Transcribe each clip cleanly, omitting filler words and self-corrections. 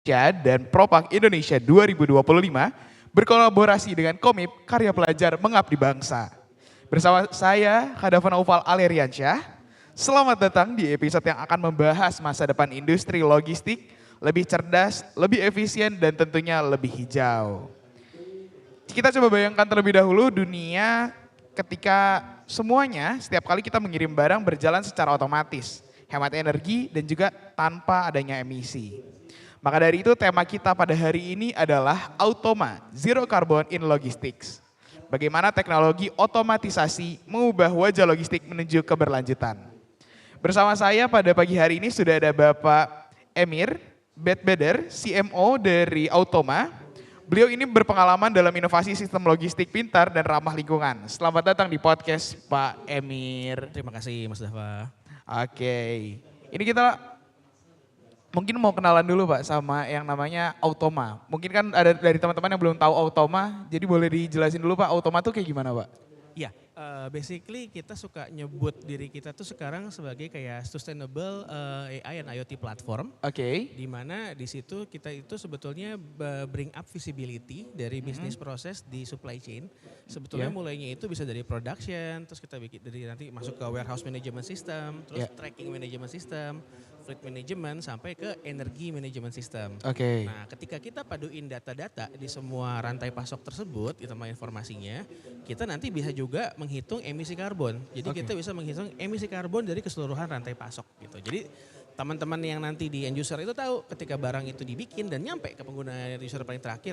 dan Propak Indonesia 2025 berkolaborasi dengan Komip Karya Pelajar Mengabdi Bangsa. Bersama saya, Hadavan Naufal Aleriansyah. Selamat datang di episode yang akan membahas masa depan industri logistik lebih cerdas, lebih efisien, dan tentunya lebih hijau. Kita coba bayangkan terlebih dahulu dunia ketika semuanya setiap kali kita mengirim barang berjalan secara otomatis, hemat energi dan juga tanpa adanya emisi. Maka dari itu tema kita pada hari ini adalah Automa, Zero Carbon in Logistics. Bagaimana teknologi otomatisasi mengubah wajah logistik menuju keberlanjutan. Bersama saya pada pagi hari ini sudah ada Bapak Emir Bedbeder, CMO dari Automa. Beliau ini berpengalaman dalam inovasi sistem logistik pintar dan ramah lingkungan. Selamat datang di podcast Pak Emir. Terima kasih Mas Dava. Oke, ini kita mungkin mau kenalan dulu Pak sama yang namanya Automa. Mungkin kan ada dari teman-teman yang belum tahu Automa, jadi boleh dijelasin dulu Pak, Automa tuh kayak gimana Pak? Ya, basically kita suka nyebut diri kita tuh sekarang sebagai kayak sustainable AI and IoT platform. Oke. Di mana di situ kita itu sebetulnya bring up visibility dari bisnis proses di supply chain. Sebetulnya mulainya itu bisa dari production, terus kita bikin dari nanti masuk ke warehouse management system, terus tracking management system, fleet management sampai ke energy management system. Oke. Nah, ketika kita paduin data-data di semua rantai pasok tersebut, ditambah informasinya, kita nanti bisa juga menghitung emisi karbon. Jadi kita bisa menghitung emisi karbon dari keseluruhan rantai pasok gitu. Jadi teman-teman yang nanti di end user itu tahu ketika barang itu dibikin dan nyampe ke pengguna user paling terakhir,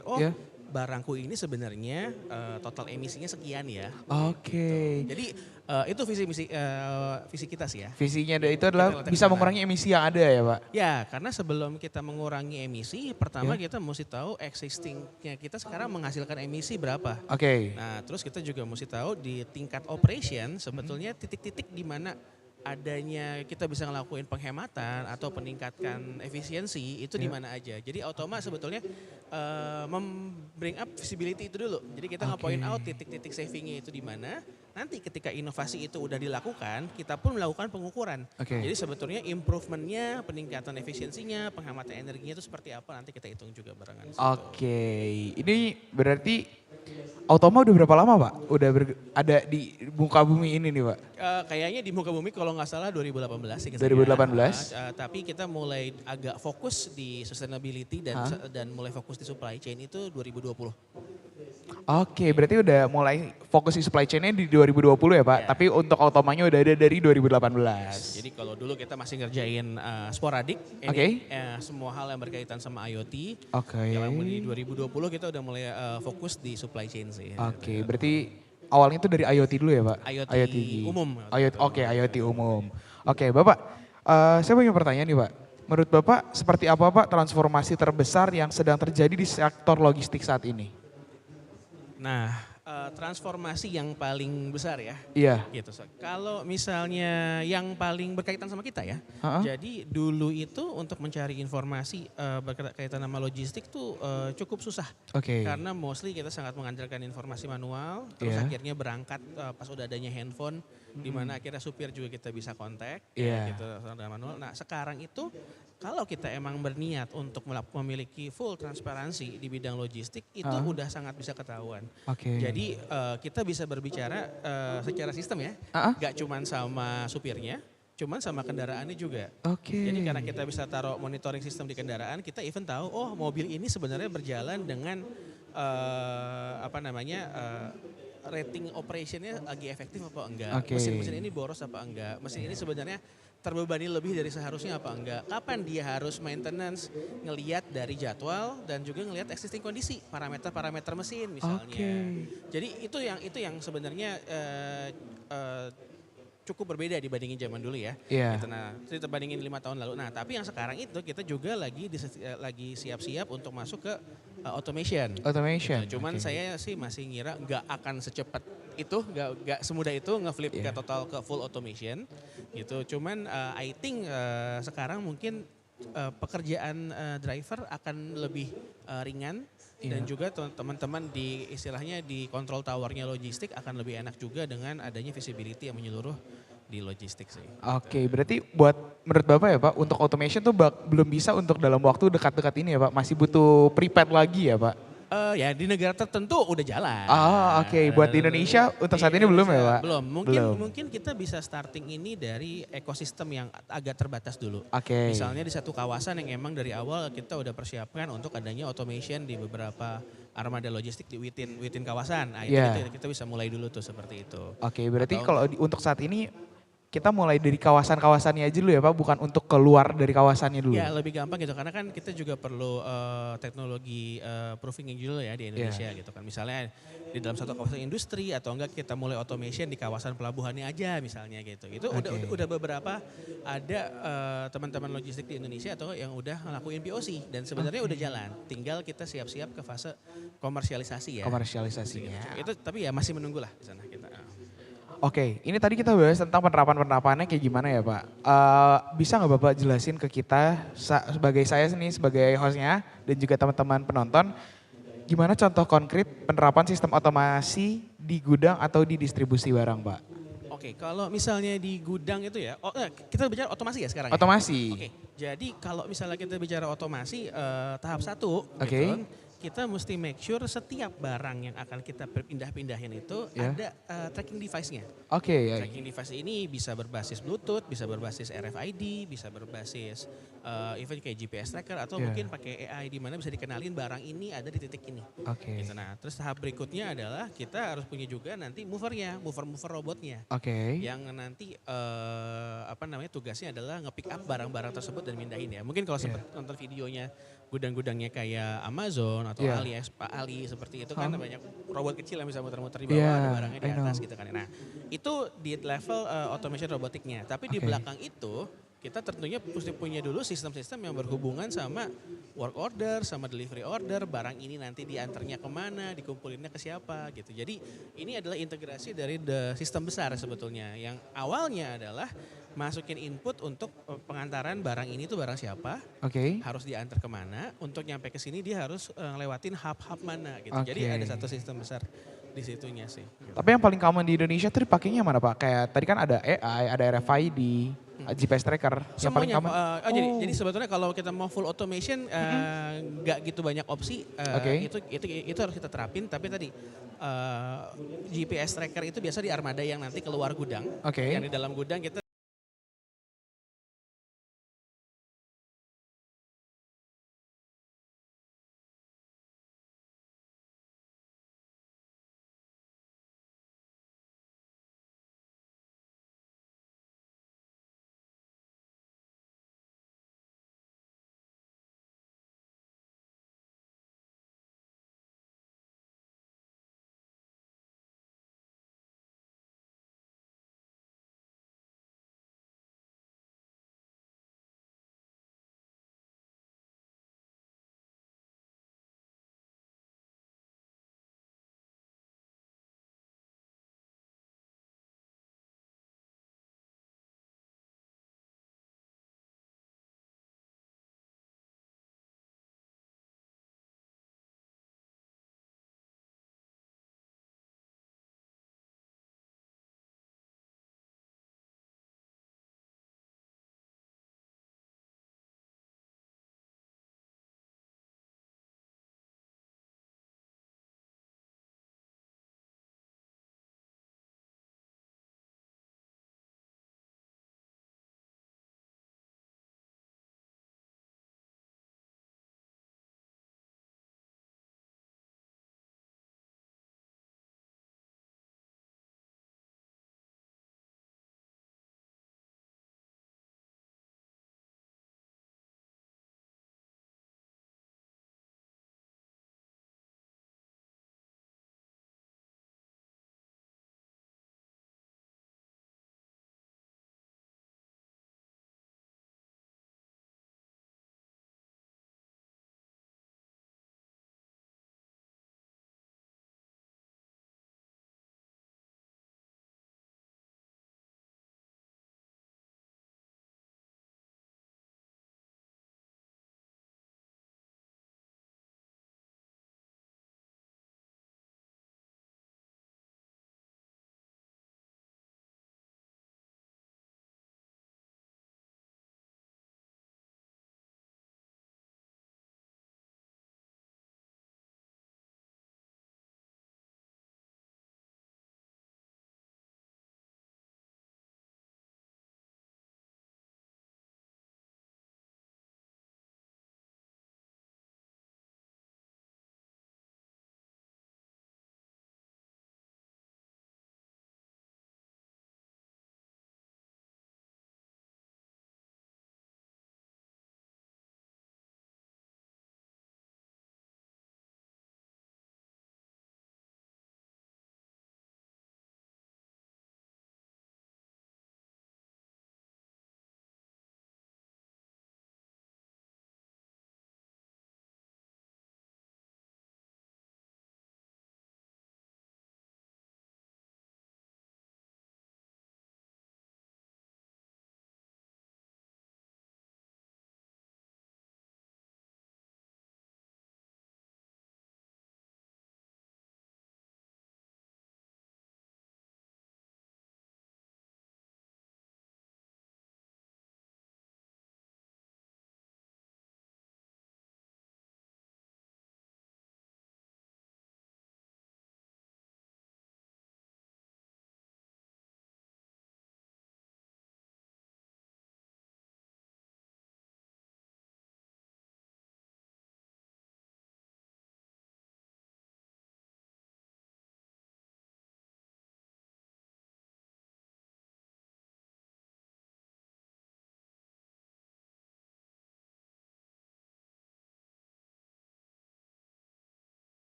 barangku ini sebenarnya total emisinya sekian ya. Oke. Gitu. Jadi itu visi kita sih ya. Visinya itu adalah bisa mengurangi emisi yang ada ya Pak? Ya, karena sebelum kita mengurangi emisi, pertama kita mesti tahu existingnya kita sekarang menghasilkan emisi berapa. Oke. Nah, terus kita juga mesti tahu di tingkat operation sebetulnya titik-titik di mana adanya kita bisa ngelakuin penghematan atau peningkatkan efisiensi itu di mana aja. Jadi Automa sebetulnya bring up visibility itu dulu. Jadi kita nge-point out titik-titik savingnya itu di mana. Nanti ketika inovasi itu udah dilakukan, kita pun melakukan pengukuran. Jadi sebetulnya improvementnya, peningkatan efisiensinya, penghematan energinya itu seperti apa nanti kita hitung juga barengan. Ini berarti Automa udah berapa lama Pak? Udah ada di muka bumi ini nih Pak? Kayaknya di muka bumi kalau nggak salah 2018 sih. 2018? Tapi kita mulai agak fokus di sustainability dan mulai fokus di supply chain itu 2020. Oke, berarti udah mulai fokus di supply chain-nya di 2020 ya Pak? Tapi untuk Automanya udah ada dari 2018. Jadi kalau dulu kita masih ngerjain sporadik, semua hal yang berkaitan sama IoT. Yang di 2020 kita udah mulai fokus di supply chain sih. Berarti awalnya itu dari IoT dulu ya Pak? IoT umum. IoT umum. Oke, Bapak, saya punya pertanyaan nih Pak. Menurut Bapak seperti apa Pak transformasi terbesar yang sedang terjadi di sektor logistik saat ini? Nah, transformasi yang paling besar ya. Iya. Gitu. Kalau misalnya yang paling berkaitan sama kita ya. Jadi dulu itu untuk mencari informasi berkaitan sama logistik tuh cukup susah. Karena mostly kita sangat mengandalkan informasi manual. Terus akhirnya berangkat pas udah adanya handphone. Di mana akhirnya supir juga kita bisa kontak. Gitu, manual. Nah sekarang itu kalau kita emang berniat untuk memiliki full transparansi di bidang logistik itu udah sangat bisa ketahuan. Jadi kita bisa berbicara secara sistem ya, gak cuman sama supirnya, cuman sama kendaraannya juga. Jadi karena kita bisa taruh monitoring sistem di kendaraan, kita even tahu mobil ini sebenarnya berjalan dengan rating operationnya lagi efektif apa enggak, mesin-mesin ini boros apa enggak, mesin ini sebenarnya terbebani lebih dari seharusnya apa enggak, kapan dia harus maintenance, ngelihat dari jadwal dan juga ngelihat existing kondisi, parameter mesin misalnya. Jadi itu yang sebenarnya cukup berbeda dibandingin zaman dulu ya. Gitu. Nah, kita bandingin 5 tahun lalu. Nah, tapi yang sekarang itu kita juga lagi siap-siap untuk masuk ke automation. Gitu. Cuman saya sih masih ngira nggak akan secepat itu, nggak semudah itu ngeflip ke total ke full automation. Gitu. Cuman I think sekarang mungkin pekerjaan driver akan lebih ringan. Dan juga teman-teman di istilahnya di control towernya logistik akan lebih enak juga dengan adanya visibility yang menyeluruh di logistik sih. Oke, berarti menurut Bapak ya Pak, untuk automation tuh belum bisa untuk dalam waktu dekat-dekat ini ya Pak, masih butuh prepared lagi ya Pak? Ya di negara tertentu udah jalan. Oke. Buat di Indonesia untuk saat ini belum ya Pak? Belum. Mungkin kita bisa starting ini dari ekosistem yang agak terbatas dulu. Oke. Misalnya di satu kawasan yang emang dari awal kita udah persiapkan untuk adanya automation di beberapa armada logistik di within kawasan. Nah, itu kita bisa mulai dulu tuh seperti itu. Oke, berarti kalau untuk saat ini kita mulai dari kawasan-kawasannya aja dulu ya Pak, bukan untuk keluar dari kawasannya dulu. Ya lebih gampang gitu, karena kan kita juga perlu teknologi proofing dulu ya di Indonesia gitu kan. Misalnya di dalam satu kawasan industri atau enggak kita mulai automation di kawasan pelabuhannya aja misalnya gitu. Itu udah beberapa ada teman-teman logistik di Indonesia atau yang udah ngelakuin POC dan sebenarnya udah jalan. Tinggal kita siap-siap ke fase komersialisasi ya. Komersialisasinya. Itu tapi ya masih menunggu lah di sana kita. Oke, ini tadi kita bahas tentang penerapannya kayak gimana ya Pak. Bisa nggak Bapak jelasin ke kita sebagai saya nih sebagai hostnya dan juga teman-teman penonton, gimana contoh konkret penerapan sistem otomasi di gudang atau di distribusi barang Pak? Oke, kalau misalnya di gudang itu ya, kita bicara otomasi ya sekarang ya? Otomasi. Oke, jadi kalau misalnya kita bicara otomasi tahap 1 Oke. gitu, kita mesti make sure setiap barang yang akan kita pindah-pindahin itu ada tracking device-nya. Oke. Tracking device ini bisa berbasis Bluetooth, bisa berbasis RFID, bisa berbasis even kayak GPS tracker atau mungkin pakai AI di mana bisa dikenalin barang ini ada di titik ini. Oke. Gitu. Nah, terus tahap berikutnya adalah kita harus punya juga nanti mover robotnya. Oke. Yang nanti tugasnya adalah nge-pick up barang-barang tersebut dan mindahin ya. Mungkin kalau sempat nonton videonya gudang-gudangnya kayak Amazon atau Ali seperti itu kan banyak robot kecil yang bisa muter-muter di bawah ada barangnya di atas gitu kan. Nah, itu di level automation robotiknya. Tapi di belakang itu kita tentunya mesti punya dulu sistem-sistem yang berhubungan sama work order, sama delivery order, barang ini nanti diantarnya kemana, dikumpulinnya ke siapa gitu. Jadi ini adalah integrasi dari sistem besar sebetulnya. Yang awalnya adalah masukin input untuk pengantaran barang ini tuh barang siapa, harus diantar kemana, untuk nyampe ke sini dia harus ngelewatin hub-hub mana gitu. Jadi ada satu sistem besar di situnya sih. Gitu. Tapi yang paling common di Indonesia tuh dipakainya mana Pak? Kayak tadi kan ada AI, ada RFID, GPS tracker. Yang paling common. Jadi sebetulnya kalau kita mau full automation nggak gitu banyak opsi. Itu harus kita terapin. Tapi tadi GPS tracker itu biasa di armada yang nanti keluar gudang. Yang di dalam gudang kita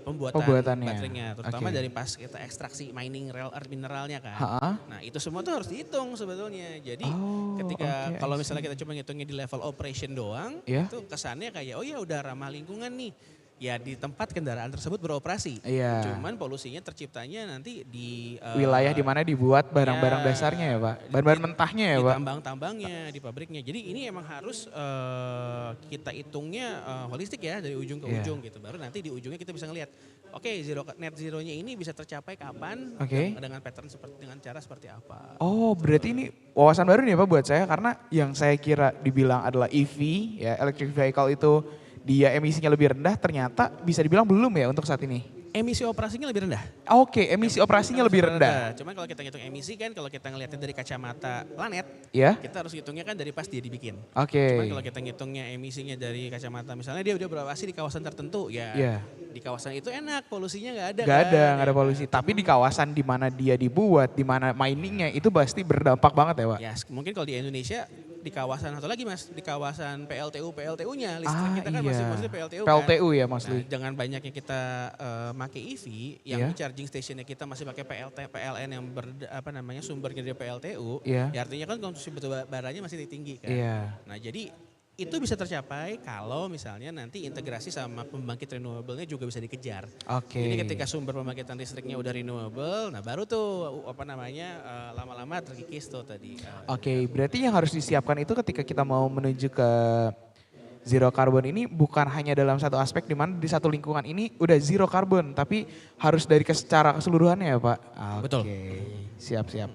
pembuatan Pembuatannya. baterainya, terutama dari pas kita ekstraksi mining rare earth mineralnya kan. Ha-ha. Nah itu semua tuh harus dihitung sebetulnya. Jadi Oke, kalau I misalnya see. kita cuma ngitungnya di level operation doang, Iya? itu kesannya kayak oh ya udah ramah lingkungan nih. Ya di tempat kendaraan tersebut beroperasi. Iya. Cuman polusinya terciptanya nanti di Wilayah di mana dibuat barang-barang ya, dasarnya ya Pak? Bahan-bahan mentahnya ya di Pak? tambang-tambangnya, di pabriknya. Jadi ini emang harus kita hitungnya holistik ya dari ujung ke Iya. ujung gitu. Baru nanti di ujungnya kita bisa ngelihat, oke net zeronya ini bisa tercapai kapan dengan pattern dengan cara seperti apa. Oh berarti ini wawasan baru nih ya Pak buat saya karena yang saya kira dibilang adalah EV ya electric vehicle itu dia emisinya lebih rendah ternyata bisa dibilang belum ya untuk saat ini. Emisi operasinya lebih rendah. Oke, emisi operasinya lebih rendah. Cuman kalau kita ngitung emisi kan kalau kita ngelihatnya dari kacamata planet, Ya. kita harus hitungnya kan dari pas dia dibikin. Oke. Cuman kalau kita ngitungnya emisinya dari kacamata misalnya dia udah beroperasi di kawasan tertentu ya. Di kawasan itu enak, polusinya nggak ada. Nggak ada polusi. Tapi di kawasan di mana dia dibuat, di mana miningnya itu pasti berdampak banget ya Pak? Ya mungkin kalau di Indonesia di kawasan atau lagi mas di kawasan PLTU-nya listrik kita kan masih PLTU kan. PLTU ya Mas Lui. Jangan banyaknya kita pakai EV yang charging stationnya kita masih pakai PLN yang sumbernya dari PLTU. Ya artinya kan konsumsi batu baranya masih tinggi kan. Nah jadi itu bisa tercapai kalau misalnya nanti integrasi sama pembangkit renewable-nya juga bisa dikejar. Jadi ketika sumber pembangkitan listriknya udah renewable, nah baru tuh lama-lama terkikis tuh tadi. Berarti yang harus disiapkan itu ketika kita mau menuju ke zero carbon ini bukan hanya dalam satu aspek di mana di satu lingkungan ini udah zero carbon, tapi harus dari secara keseluruhannya ya Pak? Betul. Siap-siap.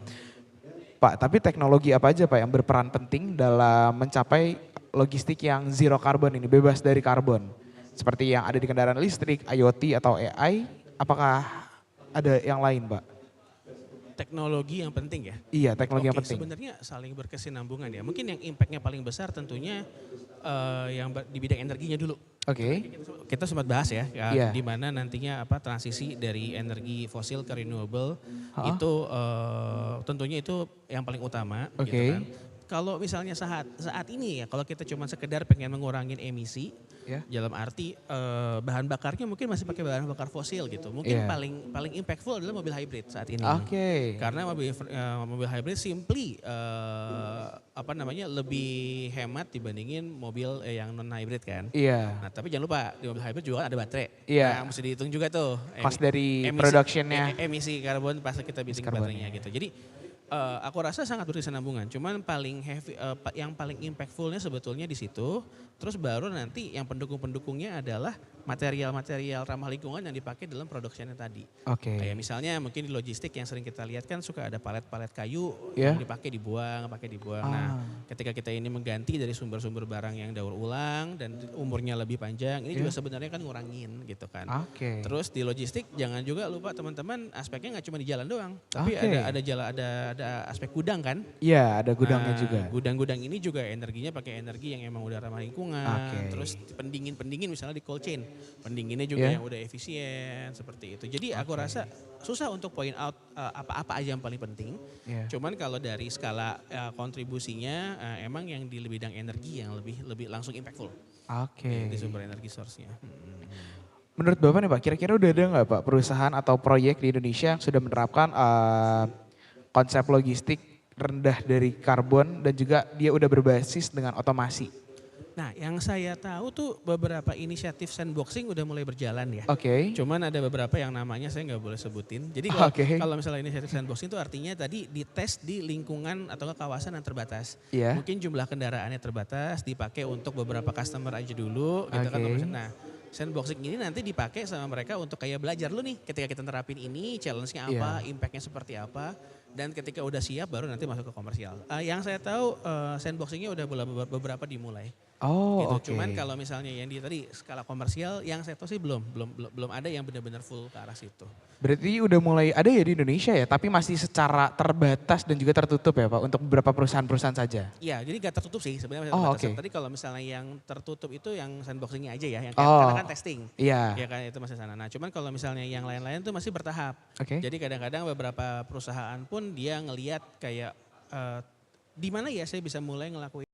Pak, tapi teknologi apa aja Pak yang berperan penting dalam mencapai logistik yang zero carbon ini, bebas dari karbon? Seperti yang ada di kendaraan listrik, IoT atau AI, apakah ada yang lain Pak? Teknologi yang penting ya? Iya, teknologi yang penting. Sebenarnya saling berkesinambungan ya. Mungkin yang impactnya paling besar tentunya yang di bidang energinya dulu. Kita sempat bahas ya, di mana nantinya transisi dari energi fosil ke renewable itu tentunya itu yang paling utama. Gitu kan. Kalau misalnya saat ini ya, kalau kita cuma sekedar pengen mengurangin emisi, dalam arti bahan bakarnya mungkin masih pakai bahan bakar fosil gitu. Mungkin paling impactful adalah mobil hybrid saat ini. Karena mobil hybrid simply lebih hemat dibandingin mobil yang non hybrid kan. Nah tapi jangan lupa di mobil hybrid juga ada baterai. Nah mesti dihitung juga tuh. Cost dari productionnya. Emisi karbon pas kita bikin baterainya gitu. Jadi aku rasa sangat berkesinambungan. Cuman yang paling impactfulnya sebetulnya di situ. Terus baru nanti yang pendukung-pendukungnya adalah material-material ramah lingkungan yang dipakai dalam produksinya tadi. Kayak misalnya mungkin di logistik yang sering kita lihat kan suka ada palet-palet kayu yang dipakai dibuang. Nah ketika kita ini mengganti dari sumber-sumber barang yang daur ulang dan umurnya lebih panjang, ini juga sebenarnya kan ngurangin gitu kan. Terus di logistik jangan juga lupa teman-teman aspeknya nggak cuma di jalan doang, tapi ada aspek gudang kan. Iya ada gudangnya juga. Gudang-gudang ini juga energinya pakai energi yang emang udah ramah lingkungan. Terus pendingin misalnya di cold chain. Pendinginnya juga yang udah efisien seperti itu. Jadi aku rasa susah untuk point out apa aja yang paling penting. Cuman kalau dari skala kontribusinya emang yang di bidang energi yang lebih langsung impactful. Di sumber energi source-nya. Menurut Bapak nih Pak, kira-kira udah ada nggak Pak perusahaan atau proyek di Indonesia yang sudah menerapkan konsep logistik rendah dari karbon dan juga dia udah berbasis dengan otomasi? Nah yang saya tahu tuh beberapa inisiatif sandboxing udah mulai berjalan ya. Cuman ada beberapa yang namanya saya nggak boleh sebutin. Jadi kalau misalnya inisiatif sandboxing itu artinya tadi dites di lingkungan atau kawasan yang terbatas. Mungkin jumlah kendaraannya terbatas, dipakai untuk beberapa customer aja dulu. Gitu kan. Nah sandboxing ini nanti dipakai sama mereka untuk kayak belajar lu nih ketika kita terapin ini challenge-nya apa, impactnya seperti apa. Dan ketika udah siap baru nanti masuk ke komersial. Yang saya tahu sandboxingnya udah beberapa dimulai. Cuman kalau misalnya yang tadi skala komersial yang saya tahu sih belum ada yang benar-benar full ke arah situ. Berarti udah mulai ada ya di Indonesia ya, tapi masih secara terbatas dan juga tertutup ya Pak untuk beberapa perusahaan-perusahaan saja? Iya, jadi gak tertutup sih sebenarnya. Tadi kalau misalnya yang tertutup itu yang sandboxingnya aja ya, yang karena kan testing. Ya kan itu masih sana. Nah cuman kalau misalnya yang lain-lain tuh masih bertahap. Jadi kadang-kadang beberapa perusahaan pun dia ngelihat kayak di mana ya saya bisa mulai ngelakuin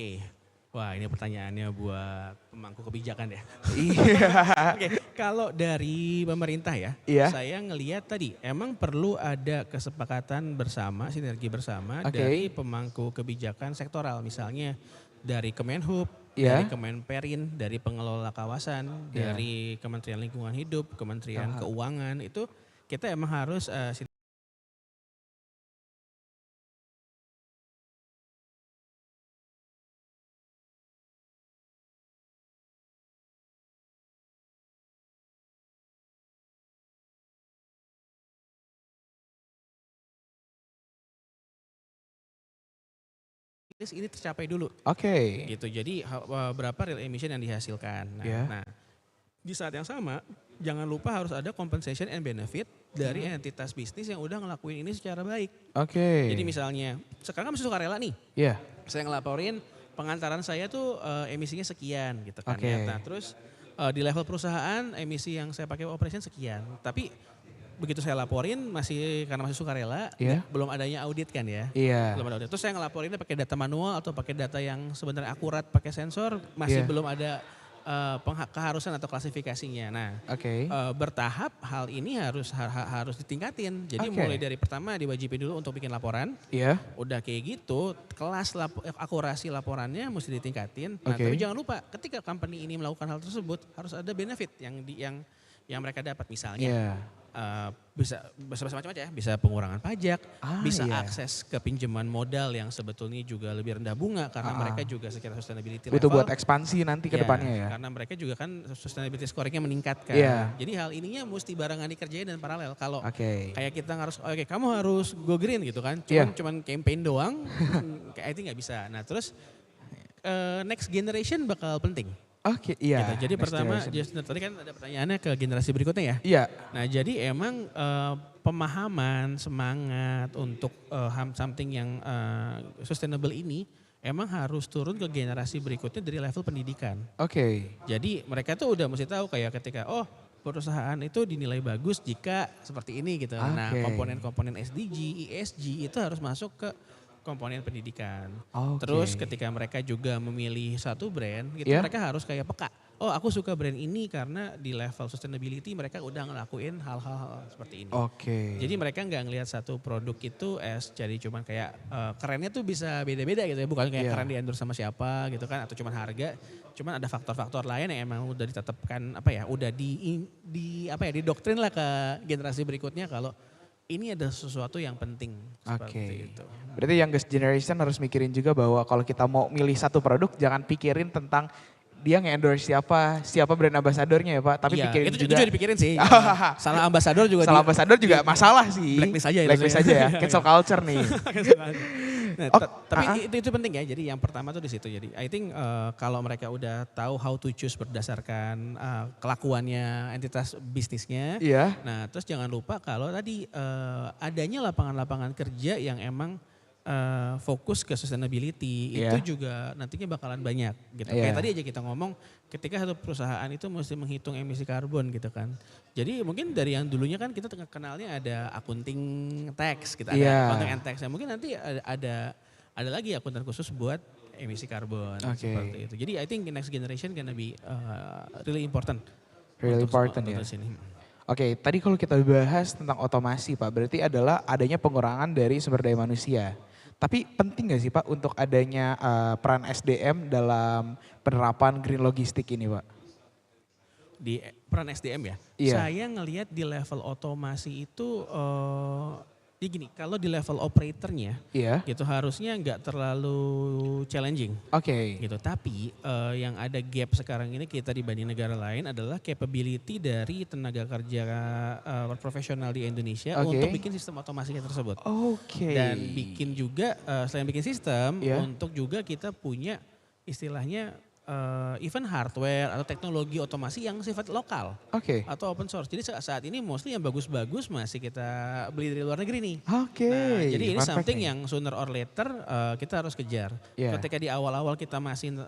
Oke. Wah, ini pertanyaannya buat pemangku kebijakan ya. Iya. Oke, kalau dari pemerintah ya, saya ngelihat tadi emang perlu ada kesepakatan bersama, sinergi bersama dari pemangku kebijakan sektoral. Misalnya dari Kemenhub, dari Kemenperin, dari pengelola kawasan, dari Kementerian Lingkungan Hidup, Kementerian Keuangan, itu kita emang harus ini tercapai dulu. Gitu. Jadi berapa real emission yang dihasilkan. Nah, di saat yang sama jangan lupa harus ada compensation and benefit dari entitas bisnis yang udah ngelakuin ini secara baik. Jadi misalnya sekarang kan masih sukarela nih. Saya ngelaporin pengantaran saya tuh emisinya sekian gitu kan ya. Nah, terus di level perusahaan emisi yang saya pakai operation sekian. Tapi begitu saya laporin karena masih sukarela, belum adanya audit kan ya. Belum ada audit. Terus saya ngelaporinnya pakai data manual atau pakai data yang sebenarnya akurat pakai sensor, masih belum ada keharusan atau klasifikasinya. Nah, bertahap hal ini harus ditingkatin. Jadi mulai dari pertama diwajibin dulu untuk bikin laporan. Udah kayak gitu, kelas akurasi laporannya mesti ditingkatin. Nah, tapi jangan lupa ketika company ini melakukan hal tersebut harus ada benefit yang mereka dapat, misalnya bisa macam-macam ya, bisa pengurangan pajak, bisa akses ke pinjaman modal yang sebetulnya juga lebih rendah bunga karena mereka juga secara sustainability level. Itu buat ekspansi nanti ke depannya ya. Karena mereka juga kan sustainability scoringnya meningkat kan. Jadi hal ininya mesti barengan dikerjain dan paralel. Kalau kayak kita harus, kamu harus go green gitu kan, cuman campaign doang, kayak itu nggak bisa. Nah terus next generation bakal penting. Gitu. Jadi pertama, tadi kan ada pertanyaannya ke generasi berikutnya ya. Nah jadi emang pemahaman, semangat untuk something yang sustainable ini emang harus turun ke generasi berikutnya dari level pendidikan. Jadi mereka tuh udah mesti tahu kayak ketika perusahaan itu dinilai bagus jika seperti ini gitu. Nah komponen-komponen SDG, ESG itu harus masuk ke komponen pendidikan. Terus ketika mereka juga memilih satu brand, gitu mereka harus kayak peka. Aku suka brand ini karena di level sustainability mereka udah ngelakuin hal-hal seperti ini. Jadi mereka nggak ngelihat satu produk itu jadi cuman kayak kerennya tuh bisa beda-beda gitu ya, bukan kayak keren di endorse sama siapa gitu kan, atau cuman harga. Cuman ada faktor-faktor lain yang emang udah ditetapkan udah didoktrin lah ke generasi berikutnya kalau ini ada sesuatu yang penting seperti itu. Berarti youngest generation harus mikirin juga bahwa kalau kita mau milih satu produk jangan pikirin tentang dia nge-endorse siapa brand ambasadornya ya Pak. Tapi pikirin itu juga. juga dipikirin sih. Salah ambasador juga. Salah ambasador juga masalah sih. Blacklist aja ya. Cancel culture nih. Nah, tapi itu penting ya. Jadi yang pertama tuh di situ. Jadi I think kalau mereka udah tahu how to choose berdasarkan kelakuannya entitas bisnisnya. Nah terus jangan lupa kalau tadi adanya lapangan-lapangan kerja yang emang fokus ke sustainability itu juga nantinya bakalan banyak gitu. Kayak tadi aja kita ngomong ketika satu perusahaan itu mesti menghitung emisi karbon gitu kan. Jadi mungkin dari yang dulunya kan kita kenalnya ada accounting tax gitu, ada accounting and tax. Mungkin nanti ada lagi akuntan khusus buat emisi karbon seperti itu. Jadi I think next generation gonna be really important. Really important ya. Tadi kalau kita bahas tentang otomasi Pak, berarti adalah adanya pengurangan dari sumber daya manusia. Tapi penting gak sih Pak untuk adanya peran SDM dalam penerapan green logistik ini Pak? Di peran SDM ya? Saya ngelihat di level otomasi itu Jadi gini, kalau di level operatornya, gitu harusnya nggak terlalu challenging. Gitu. Tapi yang ada gap sekarang ini kita dibanding negara lain adalah capability dari tenaga kerja profesional di Indonesia untuk bikin sistem otomasinya tersebut. Dan bikin juga selain bikin sistem, untuk juga kita punya istilahnya even hardware atau teknologi otomasi yang sifat lokal atau open source. Jadi saat ini mostly yang bagus-bagus masih kita beli dari luar negeri nih. Nah, jadi ini something yang sooner or later kita harus kejar. Ketika di awal-awal kita masih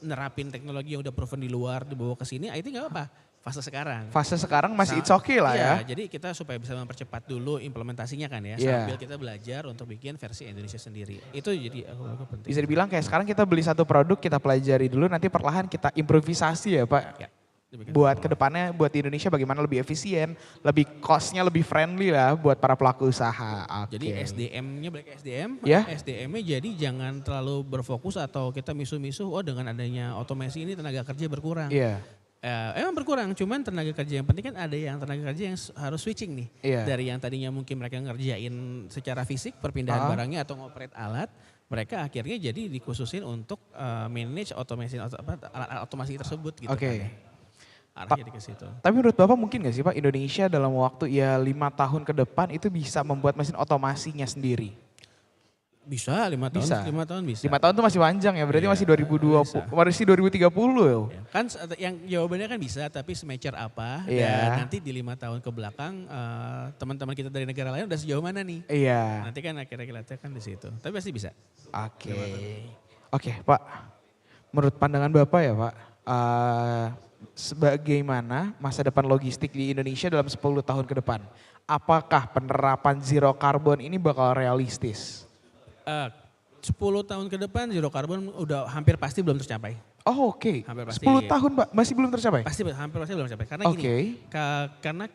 nerapin teknologi yang udah proven di luar dibawa ke sini, I think gak apa-apa. fase sekarang. Fase sekarang masih it's okay lah ya. Jadi kita supaya bisa mempercepat dulu implementasinya kan ya. Sambil kita belajar untuk bikin versi Indonesia sendiri. Itu jadi aku penting. Bisa dibilang kayak sekarang kita beli satu produk, kita pelajari dulu, nanti perlahan kita improvisasi ya Pak. Ya. Buat kedepannya, buat di Indonesia bagaimana lebih efisien, lebih costnya lebih friendly lah buat para pelaku usaha. Jadi SDM-nya balik ke SDM, SDM-nya jadi jangan terlalu berfokus atau kita misuh-misuh, dengan adanya otomasi ini tenaga kerja berkurang. Emang berkurang, cuman tenaga kerja yang penting kan ada yang tenaga kerja yang harus switching nih. Dari yang tadinya mungkin mereka ngerjain secara fisik perpindahan barangnya atau ngoperate alat, mereka akhirnya jadi dikhususin untuk manage alat otomasi tersebut gitu kan ya. Arahnya ke situ. Tapi menurut Bapak mungkin gak sih Pak Indonesia dalam waktu 5 tahun ke depan itu bisa membuat mesin otomasinya sendiri? Bisa, 5 tahun bisa. 5 tahun itu masih panjang ya, berarti masih 2020, masih 2030 ya. Kan yang jawabannya kan bisa, tapi semature apa dan nanti di 5 tahun ke belakang teman-teman kita dari negara lain udah sejauh mana nih. Nanti kan akhirnya kita kan di situ, tapi pasti bisa. Oke Pak, menurut pandangan Bapak ya Pak, bagaimana masa depan logistik di Indonesia dalam 10 tahun ke depan? Apakah penerapan zero carbon ini bakal realistis? 10 tahun ke depan zero carbon udah hampir pasti belum tercapai. Oke. 10 tahun Pak masih belum tercapai? Hampir pasti belum tercapai. Karena gini, karena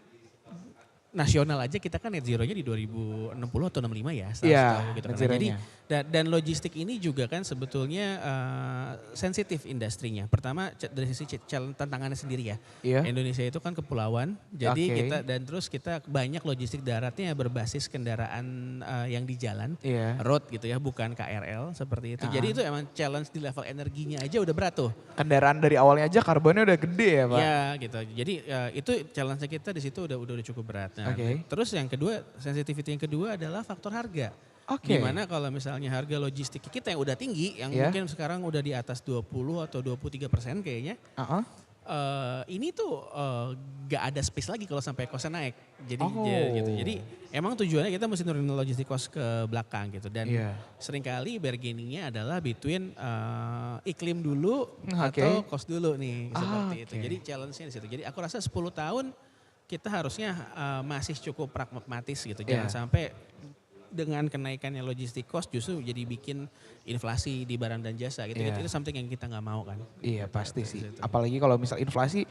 nasional aja kita kan net zero-nya di 2060 atau 65 ya. Gitu kan. Jadi dan logistik ini juga kan sebetulnya sensitif industrinya. Pertama dari sisi tantangannya sendiri ya. Indonesia itu kan kepulauan. Jadi kita banyak logistik daratnya berbasis kendaraan yang di jalan, road gitu ya, bukan KRL seperti itu. Jadi itu emang challenge di level energinya aja udah berat tuh. Kendaraan dari awalnya aja karbonnya udah gede ya Pak? Ya gitu. Jadi itu challenge kita di situ udah cukup berat. Nah, terus yang kedua, sensitivity yang kedua adalah faktor harga. Dimana kalau misalnya harga logistik kita yang udah tinggi, yang mungkin sekarang udah di atas 20 atau 23% kayaknya. Ini tuh gak ada space lagi kalau sampai costnya naik. Jadi gitu. Jadi emang tujuannya kita mesti nurunin logistik cost ke belakang gitu. Dan seringkali bargainingnya adalah between iklim dulu atau cost dulu nih. Seperti itu. Jadi challenge-nya di situ. Jadi aku rasa 10 tahun kita harusnya masih cukup pragmatis gitu. Jangan sampai dengan kenaikannya logistik cost justru jadi bikin inflasi di barang dan jasa gitu. Itu something yang kita nggak mau kan. Iya pasti sih. Apalagi kalau misal inflasi,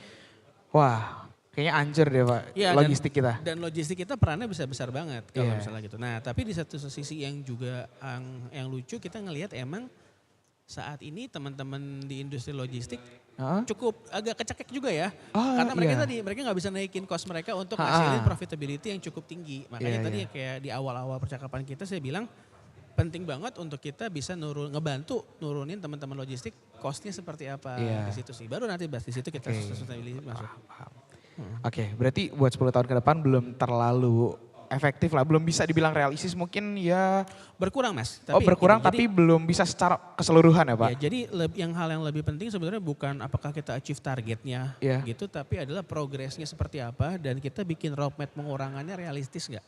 wah kayaknya anjir deh Pak logistik kita. Dan logistik kita perannya besar banget kalau misalnya gitu. Nah tapi di satu sisi yang juga yang lucu kita ngelihat emang saat ini teman-teman di industri logistik cukup agak kecekek juga ya. Karena mereka nggak bisa naikin cost mereka untuk hasilin profitability yang cukup tinggi. Makanya tadi kayak di awal-awal percakapan kita saya bilang penting banget untuk kita bisa ngebantu nurunin teman-teman logistik costnya seperti apa di situ sih. Baru nanti bahas di situ kita sustainability masuk. Berarti buat 10 tahun ke depan belum terlalu efektif lah, belum bisa dibilang realistis mungkin ya. Berkurang Mas. Berkurang tapi belum bisa secara keseluruhan ya Pak? Jadi hal yang lebih penting sebenarnya bukan apakah kita achieve targetnya gitu, tapi adalah progresnya seperti apa dan kita bikin roadmap pengurangannya realistis nggak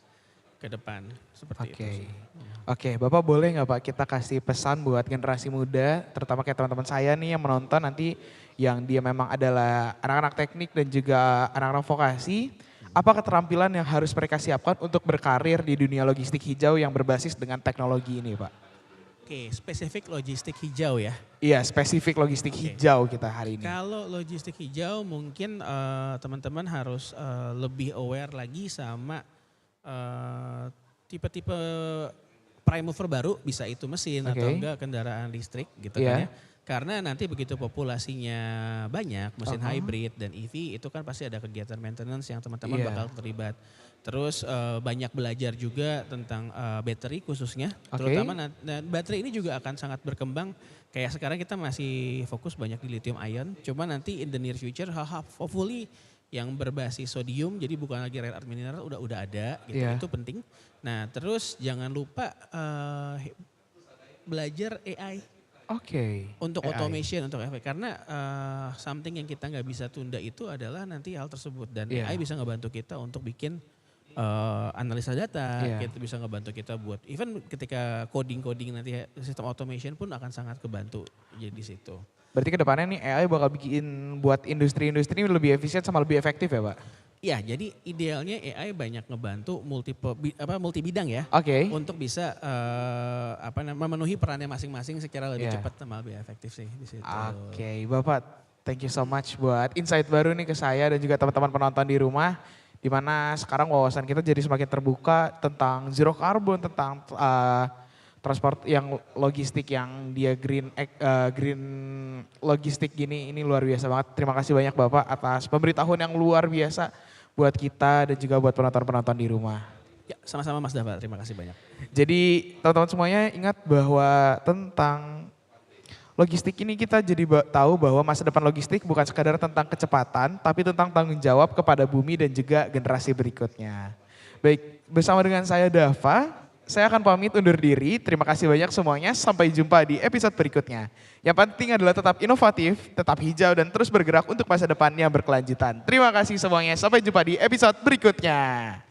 ke depan seperti itu. Bapak boleh nggak Pak kita kasih pesan buat generasi muda, terutama kayak teman-teman saya nih yang menonton nanti yang dia memang adalah anak-anak teknik dan juga anak-anak vokasi. Apa keterampilan yang harus mereka siapkan untuk berkarir di dunia logistik hijau yang berbasis dengan teknologi ini Pak? Spesifik logistik hijau ya? Iya, spesifik logistik hijau kita hari ini. Kalau logistik hijau mungkin teman-teman harus lebih aware lagi sama tipe-tipe prime mover baru, bisa itu mesin atau enggak kendaraan listrik gitu kan ya. Karena nanti begitu populasinya banyak, mesin hybrid dan EV itu kan pasti ada kegiatan maintenance yang teman-teman bakal terlibat. Terus banyak belajar juga tentang battery khususnya. Terutama baterai ini juga akan sangat berkembang. Kayak sekarang kita masih fokus banyak di lithium ion. Cuma nanti in the near future hopefully yang berbasis sodium, jadi bukan lagi rare earth mineral udah ada gitu. Itu penting. Nah terus jangan lupa belajar AI. Untuk AI. Automation, untuk efek. Karena something yang kita nggak bisa tunda itu adalah nanti hal tersebut. Dan AI bisa ngebantu kita untuk bikin analisa data, kita bisa ngebantu kita buat even ketika coding nanti sistem automation pun akan sangat kebantu jadi di situ. Berarti kedepannya nih AI bakal bikin buat industri-industri lebih efisien sama lebih efektif ya Pak? Ya, jadi idealnya AI banyak ngebantu multi bidang ya, untuk bisa memenuhi perannya masing-masing secara lebih cepat sama lebih efektif sih di situ. Bapak, thank you so much buat insight baru nih ke saya dan juga teman-teman penonton di rumah, di mana sekarang wawasan kita jadi semakin terbuka tentang zero carbon, tentang transport yang logistik yang dia green logistik gini, ini luar biasa banget. Terima kasih banyak Bapak atas pemberitahuan yang luar biasa buat kita dan juga buat penonton-penonton di rumah. Ya, sama-sama Mas Dava, terima kasih banyak. Jadi teman-teman semuanya ingat bahwa tentang logistik ini kita jadi tahu bahwa masa depan logistik bukan sekadar tentang kecepatan, tapi tentang tanggung jawab kepada bumi dan juga generasi berikutnya. Baik, bersama dengan saya Dava, saya akan pamit undur diri. Terima kasih banyak semuanya. Sampai jumpa di episode berikutnya. Yang penting adalah tetap inovatif, tetap hijau, dan terus bergerak untuk masa depan yang berkelanjutan. Terima kasih semuanya. Sampai jumpa di episode berikutnya.